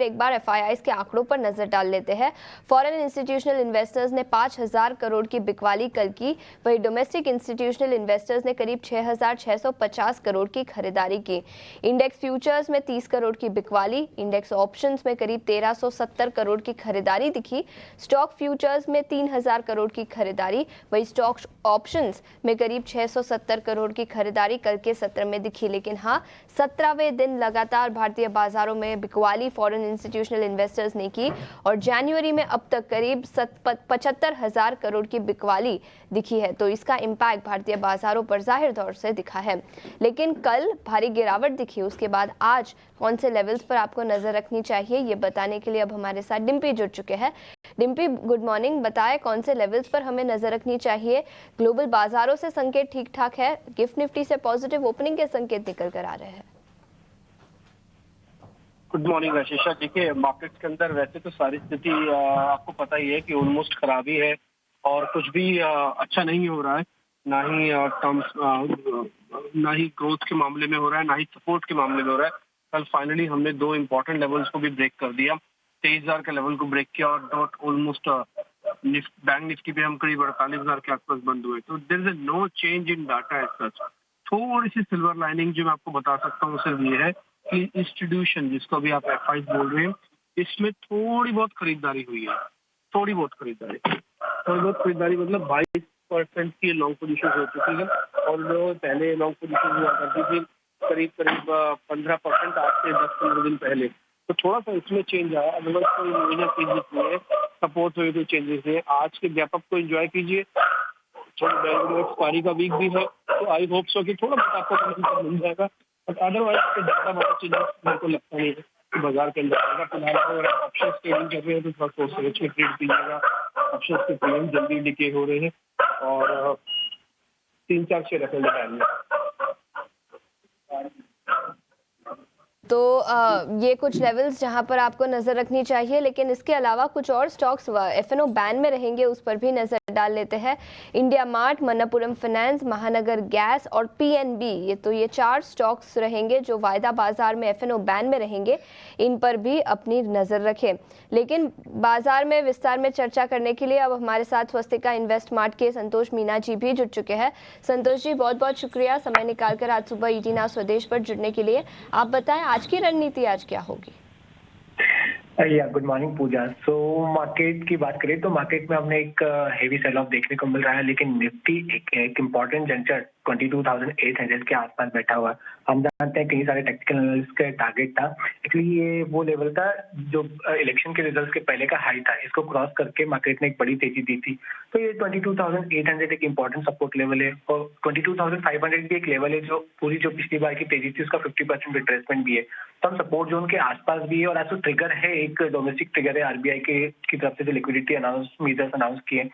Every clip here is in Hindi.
एक बार एफआईआईज के आंकड़ों पर नजर डाल लेते हैं। फॉरेन इंस्टीट्यूशनल इन्वेस्टर्स ने 5,000 करोड़ की बिकवाली कल की, वहीं डोमेस्टिक इंस्टीट्यूशनल इन्वेस्टर्स ने करीब 6,650 करोड़ की खरीदारी की। इंडेक्स फ्यूचर्स में 30 करोड़ की बिकवाली, इंडेक्स ऑप्शंस में करीब 1,370 करोड़ की खरीदारी दिखी। स्टॉक फ्यूचर्स में 3,000 करोड़ की खरीदारी, वहीं स्टॉक ऑप्शंस में करीब 670 करोड़ की खरीदारी कल के सत्र में दिखी। लेकिन हाँ, 17वें दिन लगातार भारतीय बाजारों में बिकवाली फॉरेन इंस्टीट्यूशनल इन्वेस्टर्स ने की और जनवरी में अब तक करीब 75,000 करोड़ की बिकवाली दिखी है। तो इसका इम्पैक्ट भारतीय बाजारों पर जाहिर तौर से दिखा है। लेकिन कल भारी गिरावट दिखी, उसके बाद आज कौन से लेवल्स पर आपको नजर रखनी चाहिए, ये बताने के लिए अब हमारे साथ डिम्पी जुड़ चुके हैं। Dimpy, good morning. बताएं कौन से लेवल्स पर हमें नजर रखनी चाहिए। ग्लोबल बाजारों से संकेत ठीक ठाक है, गिफ्ट निफ्टी से पॉजिटिव ओपनिंग के संकेत निकल कर आ रहे हैं। Good morning Ashisha. देखिए, मार्केट के अंदर वैसे तो सारी स्थिति आपको पता ही है कि ऑलमोस्ट खराबी है और कुछ भी अच्छा नहीं हो रहा है। ना ही टर्म्स ना ही ग्रोथ के मामले में हो रहा है, ना ही सपोर्ट के मामले में हो रहा है। कल फाइनली हमने दो इंपॉर्टेंट लेवल्स को भी ब्रेक कर दिया। 23,000 के लेवल को ब्रेक किया और डॉट ऑलमोस्ट बैंक निफ्टी पे हम करीब 48,000 के आसपास बंद हुए। तो there is no change in data as such. थोड़ी सी सिल्वर लाइनिंग जो मैं आपको बता सकता हूँ सिर्फ ये है कि इंस्टीट्यूशन, जिसको अभी आप एफआई बोल रहे हैं, इसमें थोड़ी बहुत खरीदारी हुई है। थोड़ी बहुत खरीदारी मतलब 22% की लॉन्ग पोजीशन हो चुकी है और जो पहले लॉन्ग पोजीशन हुआ करती थी करीब 15% आज से 10-15 दिन पहले। तो थोड़ा सा इसमें चेंज आया, अदरवाइज कोई मेजर चेंजेस नहीं है। सपोर्ट हुए कोई चेंजेस नहीं है। आज के गैप अप को एंजॉय कीजिए। थोड़ा बैंक एक्सपायरी का वीक भी है, तो आई होप सो कि थोड़ा बहुत आपको मिल जाएगा। बट अदरवाइज ज्यादा बहुत चीजें मेरे को लगता नहीं है कि बाजार के अंदर आएगा। फिलहाल अगर ऑप्शन ट्रेडिंग कर रहे हैं तो थोड़ा सोच समझ के ट्रेड कीजिएगा। ऑप्शन के प्रीमियम जल्दी डिके हो रहे हैं और 3-4 शेयर रखें में। तो ये कुछ लेवल्स जहां पर आपको नजर रखनी चाहिए, लेकिन इसके अलावा कुछ और स्टॉक्स एफएनओ बैन में रहेंगे, उस पर भी नजर डाल लेते हैं। इंडिया मार्ट, मनप्पुरम फाइनेंस, महानगर गैस और पीएनबी, ये 4 स्टॉक्स रहेंगे जो वायदा बाजार में एफएनओ बैन में रहेंगे। इन पर भी अपनी नजर रखें। लेकिन बाजार में विस्तार में चर्चा करने के लिए अब हमारे साथ स्वस्तिका इन्वेस्ट मार्ट के संतोष मीना जी भी जुड़ चुके हैं। संतोष जी, बहुत बहुत शुक्रिया समय निकालकर आज सुबह ईटी नाउ स्वदेश पर जुड़ने के लिए। आप बताएं आज की रणनीति आज क्या होगी? गुड मॉर्निंग पूजा। सो मार्केट की बात करें तो मार्केट में हमने एक हेवी सेल ऑफ देखने को मिल रहा है, लेकिन निफ्टी एक इम्पॉर्टेंट जंक्शन 22,800 के आसपास बैठा हुआ है। हम जानते हैं कई सारे टेक्निकल एनालिस्ट का टारगेट था। एक्चुअली ये वो लेवल था जो इलेक्शन के रिजल्ट के पहले का हाई था। इसको क्रॉस करके मार्केट ने एक बड़ी तेजी दी थी। तो ये 22,800 एक इम्पॉर्टेंट सपोर्ट लेवल है और 22,500 भी एक लेवल है जो पूरी जो पिछली बार की तेजी थी उसका 50% रिट्रेसमेंट भी है। तो हम सपोर्ट जोन के आसपास भी है और आज तो ट्रिगर है, एक डोमेस्टिक ट्रिगर है आरबीआई की तरफ से जो लिक्विडिटी मेजर्स अनाउंस किए।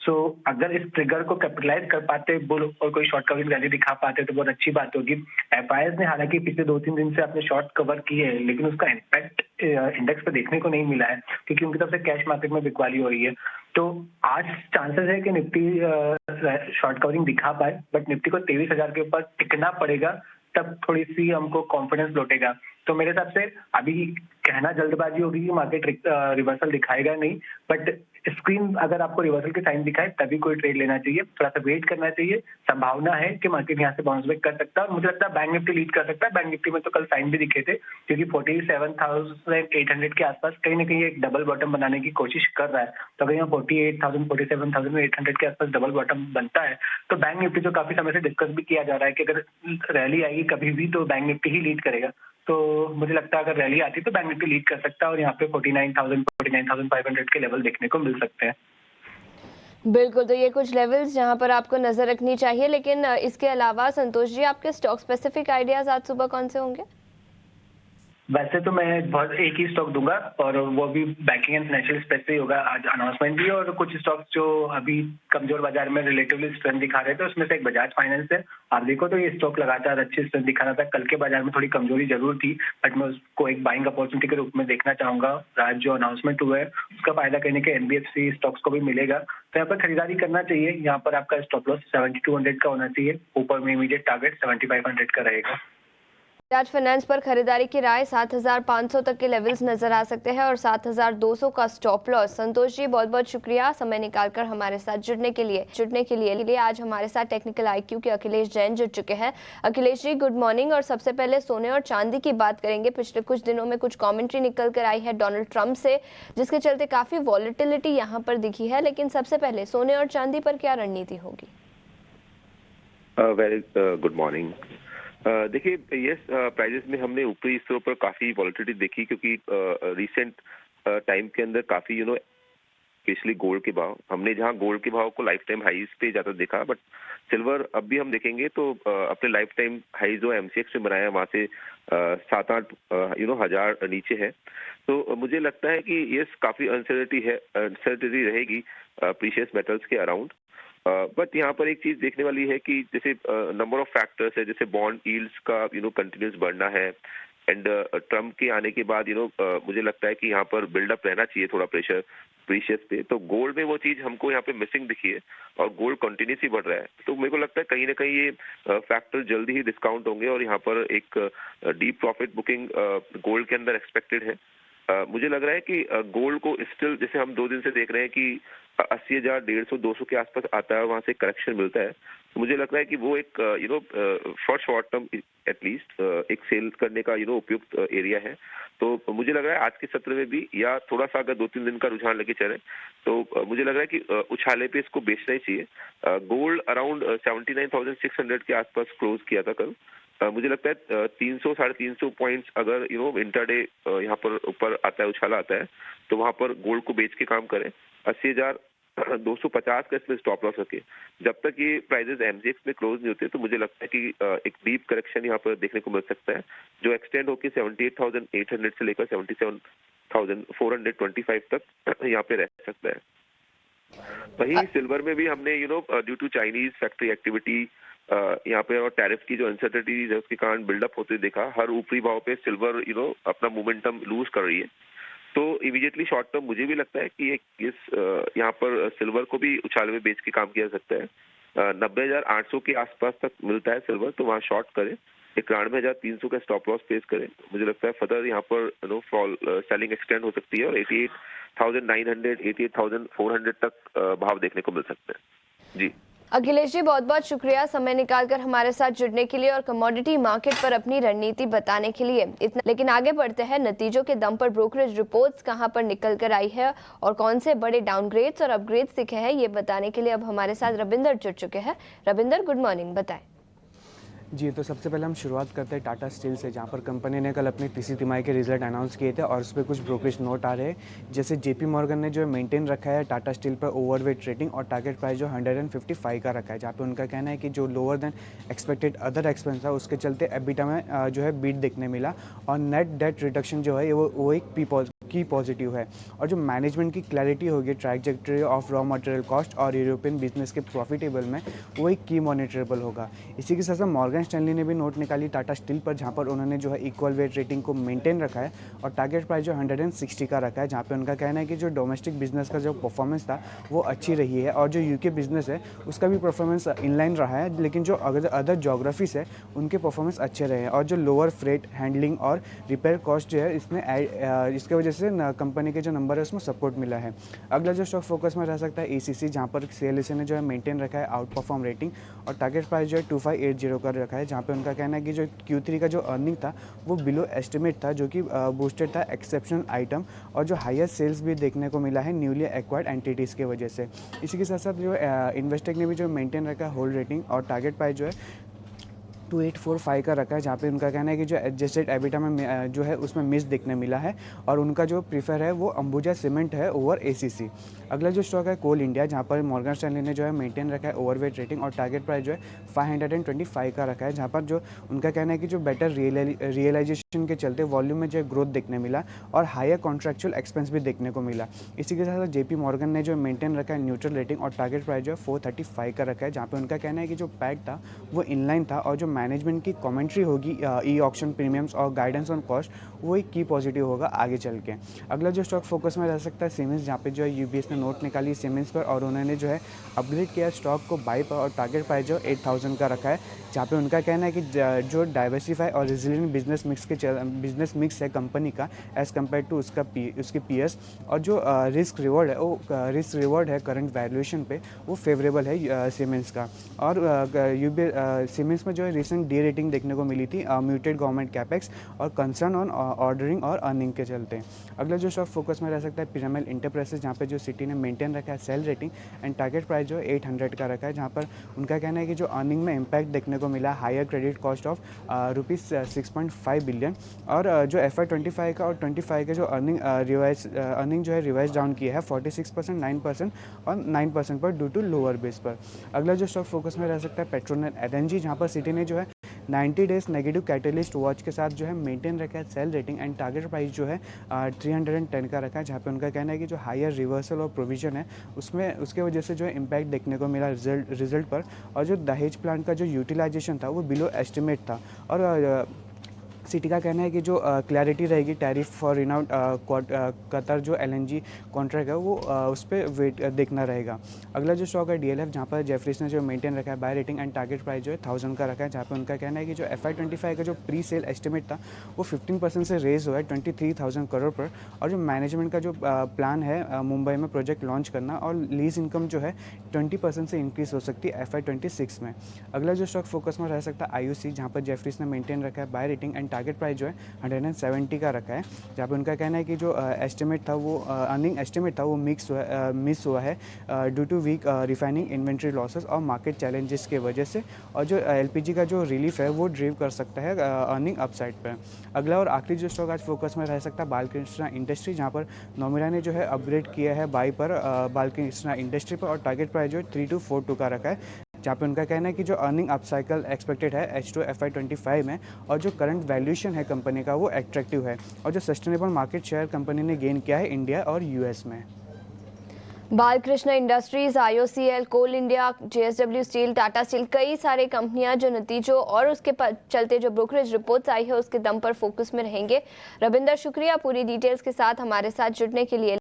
सो अगर इस ट्रिगर को कैपिटलाइज कर पाते बुल और कोई शॉर्ट कवरिंग रैली दिखा पाते तो बहुत अच्छी बात होगी। एफआईआईज ने हालांकि पिछले 2-3 दिन से अपने शॉर्ट कवर किए हैं, लेकिन उसका इम्पैक्ट इंडेक्स पे देखने को नहीं मिला है क्योंकि उनकी तरफ से कैश मार्केट में बिकवाली हो रही है। तो आज चांसेस है कि निफ्टी शॉर्ट कवरिंग दिखा पाए, बट निफ्टी को 23,000 के ऊपर टिकना पड़ेगा, तब थोड़ी सी हमको कॉन्फिडेंस लौटेगा। तो मेरे हिसाब से अभी कहना जल्दबाजी होगी कि मार्केट रिवर्सल दिखाएगा नहीं, बट स्क्रीन अगर आपको रिवर्सल के साइन दिखाए तभी कोई ट्रेड लेना चाहिए। थोड़ा सा वेट करना चाहिए। संभावना है कि मार्केट यहाँ से बाउंस बैक कर सकता है और मुझे लगता है बैंक निफ्टी लीड कर सकता है। बैंक निफ्टी में तो कल साइन भी दिखे थे क्योंकि 47,800 के आसपास कहीं ना कहीं एक डबल बॉटम बनाने की कोशिश कर रहा है। तो अगर यहाँ 48,000 47,800 के आसपास डबल बॉटम बनता है तो बैंक निफ्टी जो काफी समय से डिस्कस भी किया जा रहा है कि अगर रैली आएगी कभी भी तो बैंक निफ्टी ही लीड करेगा। तो मुझे लगता है अगर रैली आती तो बैंक निफ्टी लीड कर सकता है और यहाँ पे 49,500 के लेवल देखने को मिल सकते हैं। बिल्कुल, तो ये कुछ लेवल्स जहां पर आपको नजर रखनी चाहिए। लेकिन इसके अलावा संतोष जी, आपके स्टॉक स्पेसिफिक आइडियाज आज सुबह कौन से होंगे? वैसे तो मैं बहुत एक ही स्टॉक दूंगा और वो भी बैंकिंग एंड फाइनेंशियल स्पेस पे होगा। आज अनाउंसमेंट भी और कुछ स्टॉक्स जो अभी कमजोर बाजार में रिलेटिवली स्ट्रेंथ दिखा रहे थे उसमें से एक बजाज फाइनेंस है। आप देखो तो ये स्टॉक लगातार अच्छी स्ट्रेंथ दिखा रहा था। कल के बाजार में थोड़ी कमजोरी जरूर थी, बट मैं उसको एक बाइंग अपॉर्चुनिटी के रूप में देखना चाहूंगा। आज जो अनाउंसमेंट हुआ है उसका फायदा करने के एनबीएफसी स्टॉक्स को भी मिलेगा, तो यहाँ पर खरीदारी करना चाहिए। यहाँ पर आपका स्टॉप लॉस 7200 का होना चाहिए। ऊपर में इमीडिएट टारगेट 7500 का रहेगा। बजाज फाइनेंस पर खरीदारी की राय 7,500 तक के लेवल्स नजर आ सकते हैं और 7,200 का स्टॉप लॉस। संतोष जी, बहुत बहुत शुक्रिया समय निकालकर हमारे साथ जुड़ने के लिए आज हमारे साथ टेक्निकल आईक्यू के अखिलेश जैन जुड़ चुके हैं। Akhilesh ji, good morning. और सबसे पहले सोने और चांदी की बात करेंगे। पिछले कुछ दिनों में कुछ कॉमेंट्री निकल कर आई है डोनाल्ड ट्रंप से, जिसके चलते काफी वॉलेटिलिटी यहाँ पर दिखी है। लेकिन सबसे पहले सोने और चांदी पर क्या रणनीति होगी? Very good morning. देखिए, यस, प्राइजेस में हमने ऊपरी स्तरों पर काफी वॉलेटिलिटी देखी, क्योंकि रिसेंट टाइम के अंदर काफी स्पेशली गोल्ड के भाव, हमने जहां गोल्ड के भाव को लाइफ टाइम हाईज पे ज्यादा देखा, बट सिल्वर अब भी हम देखेंगे तो अपने लाइफ टाइम हाई जो एमसीएक्स में बनाया वहां से 7-8 हजार नीचे है। तो मुझे लगता है कि यस, काफी अनसर्टेनिटी रहेगी प्रीशियस मेटल्स के अराउंड। बट यहाँ पर एक चीज देखने वाली है कि जैसे नंबर ऑफ फैक्टर्स है, जैसे बॉन्ड यील्ड्स का कंटिन्यूस बढ़ना है, एंड ट्रम्प के आने के बाद मुझे लगता है कि यहाँ पर बिल्डअप रहना चाहिए थोड़ा प्रेशर प्रीशियस पे। तो गोल्ड में वो चीज हमको यहाँ पे मिसिंग दिखी है और गोल्ड कंटिन्यूसली बढ़ रहा है। तो मेरे को लगता है कहीं ना कहीं ये फैक्टर जल्दी ही डिस्काउंट होंगे और यहाँ पर एक डीप प्रॉफिट बुकिंग गोल्ड के अंदर एक्सपेक्टेड है। मुझे लग रहा है कि गोल्ड को स्टिल, जैसे हम 2 दिन से देख रहे हैं कि 80,000, 150, 200 के आसपास आता है, वहां से करेक्शन मिलता है। तो मुझे लग रहा है कि वो एक फॉर शॉर्ट टर्म एटलीस्ट एक सेल करने का उपयुक्त एरिया है। तो मुझे लग रहा है आज के सत्र में भी, या थोड़ा सा अगर 2-3 दिन का रुझान लेके चले, तो मुझे लग रहा है कि उछाले पे इसको बेचना ही चाहिए। गोल्ड अराउंड 79,600 के आसपास क्लोज किया था कल। मुझे लगता है 300-350 पॉइंट्स अगर इंटरडे यहाँ पर ऊपर आता है, उछाला आता है, तो वहां पर गोल्ड को बेच के काम करें। 80,250 का इसमें स्टॉप लॉस रखे। जब तक ये प्राइजेस एमसीएक्स में क्लोज नहीं होते, तो मुझे लगता है कि एक डीप करेक्शन यहाँ पर देखने को मिल सकता है, जो एक्सटेंड होकर 78,800 से लेकर 77,425 तक यहाँ पे रह सकता है। वहीं सिल्वर में भी हमने due to Chinese factory activity यहाँ पे और टैरिफ की जो अनसर्टेनिटीज है उसके कारण बिल्डअप होते देखा। हर ऊपरी भाव पे सिल्वर अपना मोमेंटम लूज कर रही है। तो इमीडिएटली शॉर्ट टर्म मुझे भी लगता है कि इस यहाँ पर सिल्वर को भी उछाल में बेच के काम किया जा सकता है। 90,800 के आसपास तक मिलता है सिल्वर, तो वहाँ शॉर्ट करें। 91,300 का स्टॉप लॉस पेश करें। मुझे लगता है फर्दर यहाँ पर फॉल सेलिंग एक्सटेंड हो सकती है और 88,900, 88,400 तक भाव देखने को मिल सकते हैं। जी अखिलेश जी, बहुत बहुत शुक्रिया समय निकालकर हमारे साथ जुड़ने के लिए और कमोडिटी मार्केट पर अपनी रणनीति बताने के लिए। इतना, लेकिन आगे बढ़ते हैं। नतीजों के दम पर ब्रोकरेज रिपोर्ट्स कहां पर निकल कर आई है और कौन से बड़े डाउनग्रेड्स और अपग्रेड्स दिखे हैं, ये बताने के लिए अब हमारे साथ रविंदर जुड़ चुके हैं। रविंदर, गुड मॉर्निंग, बताएं। जी, तो सबसे पहले हम शुरुआत करते हैं टाटा स्टील से, जहाँ पर कंपनी ने कल अपनी तीसरी तिमाही के रिजल्ट अनाउंस किए थे और उस पर कुछ ब्रोकरेज नोट आ रहे हैं। जैसे जेपी मॉर्गन ने जो मेंटेन रखा है टाटा स्टील पर ओवरवेट रेटिंग और टारगेट प्राइस जो 155 का रखा है, जहाँ पे उनका कहना है कि जो lower than expected other expense था उसके चलते एबिटा में जो है बीट देखने मिला और नेट डेट रिडक्शन जो है वो एक की पॉजिटिव है। और जो मैनेजमेंट की क्लैरिटी होगी trajectory of raw material cost और यूरोपियन बिजनेस के प्रॉफिटेबल में, वो एक की मॉनिटरेबल होगा। इसी के साथ साथ मॉर्गन स्टैनली ने भी नोट निकाली टाटा स्टील पर, जहां पर उन्होंने जो है इक्वल वेट रेटिंग को मेंटेन रखा है और टारगेट प्राइस जो 160 का रखा है, जहां पे उनका कहना है कि जो डोमेस्टिक बिजनेस का जो परफॉर्मेंस था वो अच्छी रही है और जो यूके बिजनेस है उसका भी परफॉर्मेंस इनलाइन रहा है, लेकिन जो अदर जोग्राफीज है उनके परफॉर्मेंस अच्छे रहे हैं और जो लोअर फ्रेट हैंडलिंग और रिपेयर कॉस्ट जो है इसके वजह से कंपनी के जो नंबर है उसमें सपोर्ट मिला है। अगला जो स्टॉक फोकस में रह सकता है एसीसी, जहां पर सीएलएसए ने जो है मेंटेन रखा है आउट परफॉर्म रेटिंग और टारगेट प्राइस जो है 2580 का रखा है, जहां पे उनका कहना है कि जो Q3 का जो अर्निंग था वो बिलो एस्टिमेट था, जो कि बूस्टेड था एक्सेप्शनल आइटम और जो हाईएस्ट सेल्स भी देखने को मिला है न्यूली एक्वायर्ड एंटिटीज़ की वजह से। इसी के साथ साथ जो इन्वेस्टेक ने भी जो मेंटेन रखा है होल्ड रेटिंग और टारगेट प्राइस जो है 2845 का रखा है, जहाँ पे उनका कहना है कि जो एडजस्टेड एबिटा में जो है उसमें मिस देखने मिला है और उनका जो प्रीफर है वो अंबुजा सीमेंट है ओवर एसीसी। अगला जो स्टॉक है कोल इंडिया, जहाँ पर मॉर्गन स्टैनली ने जो है मेंटेन रखा है ओवरवेट रेटिंग और टारगेट प्राइस जो है 525 का रखा है, जहाँ पर जो उनका कहना है कि जो बेटर रियलाइजेशन के चलते वॉल्यूम में जो है ग्रोथ देखने मिला और हायर कॉन्ट्रैक्चुअल एक्सपेंस भी देखने को मिला। इसी के साथ साथ जेपी मॉर्गन ने जो मेंटेन रखा है न्यूट्रल रेटिंग और टारगेट प्राइस जो है 435 का रखा है, जहाँ पे उनका कहना है कि जो पैट था वो इनलाइन था और जो मैनेजमेंट की कमेंट्री होगी ई ऑक्शन प्रीमियम्स और गाइडेंस ऑन कॉस्ट, वो एक की पॉजिटिव होगा आगे चल के। अगला जो स्टॉक फोकस में रह सकता है सीमेंस, जहाँ पे जो है यूबीएस ने नोट निकाली सीमेंस पर और उन्होंने जो है अपग्रेड किया स्टॉक को बाई पर और टारगेट प्राइस जो 8000 का रखा है, जहाँ पे उनका कहना है कि जो डाइवर्सिफाई और रेजिलिएंट बिजनेस मिक्स है कंपनी का एज़ कम्पेयर टू उसके पीएस, और जो रिस्क रिवॉर्ड है करंट वैल्यूएशन पे वो फेवरेबल है सीमेंस का। और सीमेंस में जो है रिसेंट डी रेटिंग देखने को मिली थी म्यूटेड गवर्नमेंट कैपेक्स और कंसर्न ऑन ऑर्डरिंग और अर्निंग के चलते। अगला जो स्टॉक फोकस में रह सकता है पिरामिड इंटरप्राइजेस, जहाँ पे जो सिटी ने मेंटेन रखा है sell rating and target price जो 800 का रखा है, जहाँ पर उनका कहना है कि जो अर्निंग में इम्पैक्ट देखने को मिला higher credit cost of ₹6.5 billion, और जो FY25 का और 25 का जो अर्निंग जो है रिवाइज डाउन किया है 46%, 9% और 9% पर ड्यू टू लोअर बेस पर। अगला जो स्टॉक फोकस में रह सकता है पेट्रोनेट LNG, जहाँ पर सिटी ने जो है 90 डेज नेगेटिव कैटलिस्ट वॉच के साथ जो है मेंटेन रखा है sell rating and target price जो है 310 का रखा है, जहाँ पे उनका कहना है कि जो हायर रिवर्सल और प्रोविजन है उसमें उसके वजह से जो है इम्पैक्ट देखने को मिला रिजल्ट पर, और जो दहेज प्लांट का जो यूटिलाइजेशन था वो बिलो एस्टिमेट था। और सिटी का कहना है कि जो क्लैरिटी रहेगी टैरिफ फॉर रिनाउंड कतर जो LNG कॉन्ट्रैक्ट है वो उस पर वेट देखना रहेगा। अगला जो स्टॉक है DLF, जहाँ पर जेफरीज ने जो मेंटेन रखा है buy rating and target price जो है 1000 का रखा है, जहाँ पे उनका कहना है कि जो FY25 का जो प्री सेल एस्टिमेट था वो 15% से रेज हुआ है 23,000 करोड़ पर, और जो मैनेजमेंट का जो प्लान है मुंबई में प्रोजेक्ट लॉन्च करना और लीज इनकम जो है 20% से इंक्रीज हो सकती है FY26 में। अगला जो स्टॉक फोकस में रह सकता है IOC, जहाँ पर जेफरीज ने मेंटेन रखा है buy rating and target price जो है 170 का रखा है, जहाँ पे उनका कहना है कि जो एस्टिमेट था वो अर्निंग एस्टिमेट था वो मिस हुआ है due to weak refining inventory losses और मार्केट चैलेंजेस के वजह से, और जो LPG का जो रिलीफ है वो ड्राइव कर सकता है अर्निंग अपसाइड पर। अगला और आखिरी जो स्टॉक आज फोकस में रह सकता है बालकृष्णा इंडस्ट्री, जहाँ पर नोमिरा ने जो है अपग्रेड किया है बाई पर बालकृष्णा इंडस्ट्री पर, और टारगेट प्राइस जो है 3242 का रखा है, जहाँ पे उनका कहना है कि जो अर्निंग अपसाइकल एक्सपेक्टेड है H2 FY25 में, और जो करंट वैल्यूएशन है कंपनी का वो एट्रैक्टिव है, और जो सस्टेनेबल मार्केट शेयर कंपनी ने गेन किया है इंडिया और US में। Balkrishna Industries, IOCL, Coal India, JSW Steel, Tata Steel, कई सारे कंपनियां जो नतीजों और उसके चलते जो ब्रोकरेज रिपोर्ट्स आई है उसके दम पर फोकस में रहेंगे। रविंदर, शुक्रिया पूरी डिटेल्स के साथ हमारे साथ जुड़ने के लिए।